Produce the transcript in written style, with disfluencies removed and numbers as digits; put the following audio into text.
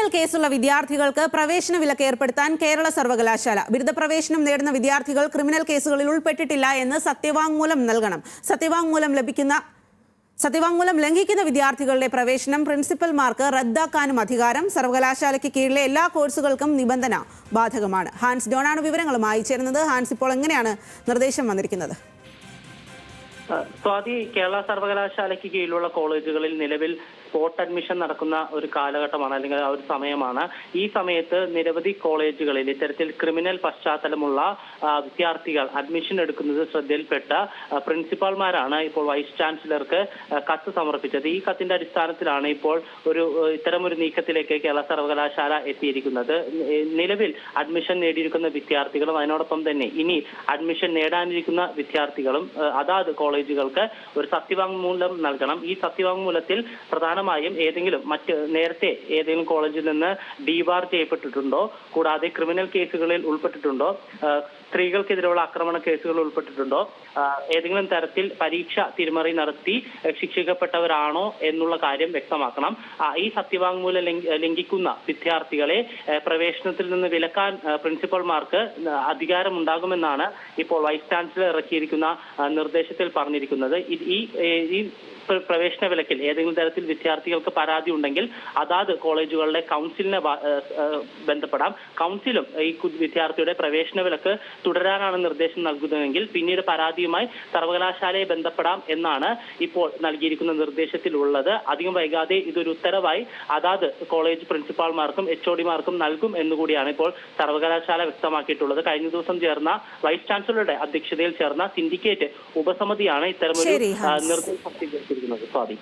Criminal കേസുള്ള വിദ്യാർത്ഥികൾക്ക് പ്രവേശന വിലക്ക് ഏർപ്പെടുത്താൻ കേരള സർവകലാശാല. ബിരുദ പ്രവേശനം നേടുന്ന വിദ്യാർത്ഥികൾ ക്രിമിനൽ കേസുകളിൽ ഉൾപ്പെട്ടിട്ടില്ല എന്ന് സത്യവാങ്മൂലം നൽകണം. സത്യവാങ്മൂലം ലംഘിക്കുന്ന വിദ്യാർത്ഥികളുടെ പ്രവേശനം പ്രിൻസിപ്പൽമാർക്ക് റദ്ദാക്കാനും അധികാരം. സർവകലാശാലയ്ക്ക് കീഴിലെ എല്ലാ കോഴ്സുകൾക്കും നിബന്ധന ബാധകമാണ്. ഹാൻസ് ജോണാണ് വിവരങ്ങളുമായി ചേരുന്നത്. ഹാൻസ്, ഇപ്പോൾ എങ്ങനെയാണ് നിർദ്ദേശം വന്നിരിക്കുന്നത്? സ്വാതി, കേരള സർവകലാശാലയ്ക്ക് കീഴിലുള്ള കോളേജുകളിൽ നിലവിൽ സ്പോട്ട് അഡ്മിഷൻ നടക്കുന്ന ഒരു കാലഘട്ടമാണ്, അല്ലെങ്കിൽ ആ ഒരു സമയമാണ്. ഈ സമയത്ത് നിരവധി കോളേജുകളിൽ ഇത്തരത്തിൽ ക്രിമിനൽ പശ്ചാത്തലമുള്ള വിദ്യാർത്ഥികൾ അഡ്മിഷൻ എടുക്കുന്നത് ശ്രദ്ധയിൽപ്പെട്ട പ്രിൻസിപ്പാൾമാരാണ് ഇപ്പോൾ വൈസ് ചാൻസലർക്ക് കത്ത് സമർപ്പിച്ചത്. ഈ കത്തിന്റെ അടിസ്ഥാനത്തിലാണ് ഇപ്പോൾ ഇത്തരമൊരു നീക്കത്തിലേക്ക് കേരള സർവകലാശാല എത്തിയിരിക്കുന്നത്. നിലവിൽ അഡ്മിഷൻ നേടിയിരിക്കുന്ന വിദ്യാർത്ഥികളും അതിനോടൊപ്പം തന്നെ ഇനി അഡ്മിഷൻ നേടാനിരിക്കുന്ന വിദ്യാർത്ഥികളും അതാത് കോളേജുകൾക്ക് ഒരു സത്യവാങ്മൂലം നൽകണം. ഈ സത്യവാങ്മൂലത്തിൽ പ്രധാനമായും നേരത്തെ ഏതെങ്കിലും കോളേജിൽ നിന്ന് ഡീബാർ ചെയ്യപ്പെട്ടിട്ടുണ്ടോ, കൂടാതെ ക്രിമിനൽ കേസുകളിൽ ഉൾപ്പെട്ടിട്ടുണ്ടോ, സ്ത്രീകൾക്കെതിരെയുള്ള ആക്രമണ കേസുകൾ ഉൾപ്പെട്ടിട്ടുണ്ടോ, ഏതെങ്കിലും തരത്തിൽ പരീക്ഷ തിരിമറി നടത്തി ശിക്ഷിക്കപ്പെട്ടവരാണോ എന്നുള്ള കാര്യം വ്യക്തമാക്കണം. ഈ സത്യവാങ്മൂലം ലംഘിക്കുന്ന വിദ്യാർത്ഥികളെ പ്രവേശനത്തിൽ നിന്ന് വിലക്കാൻ പ്രിൻസിപ്പൽമാർക്ക് അധികാരമുണ്ടാകുമെന്നാണ് ഇപ്പോൾ വൈസ് ചാൻസലർ ഇറക്കിയിരിക്കുന്ന നിർദ്ദേശത്തിൽ പറഞ്ഞിരിക്കുന്നത്. ഈ പ്രവേശന വിലക്കിൽ ഏതെങ്കിലും തരത്തിൽ വിദ്യാർത്ഥികൾക്ക് പരാതി ഉണ്ടെങ്കിൽ അതാത് കോളേജുകളുടെ കൗൺസിലിനെ ബന്ധപ്പെടാം. കൗൺസിലും ഈ വിദ്യാർത്ഥിയുടെ പ്രവേശന വിലക്ക് തുടരാനാണ് നിർദ്ദേശം നൽകുന്നതെങ്കിൽ പിന്നീട് പരാതിയുമായി സർവകലാശാലയെ ബന്ധപ്പെടാം എന്നാണ് ഇപ്പോൾ നൽകിയിരിക്കുന്ന നിർദ്ദേശത്തിലുള്ളത്. അധികം വൈകാതെ ഇതൊരു ഉത്തരവായി അതാത് കോളേജ് പ്രിൻസിപ്പാൾമാർക്കും HODമാർക്കും നൽകും എന്നുകൂടിയാണ് ഇപ്പോൾ സർവകലാശാല വ്യക്തമാക്കിയിട്ടുള്ളത്. കഴിഞ്ഞ ദിവസം ചേർന്ന വൈസ് ചാൻസലറുടെ അധ്യക്ഷതയിൽ ചേർന്ന സിൻഡിക്കേറ്റ് ഉപസമിതിയാണ് ഇത്തരമൊരു നിർദ്ദേശം സ്വീകരിച്ചിരിക്കുന്നത്. സ്വാതി.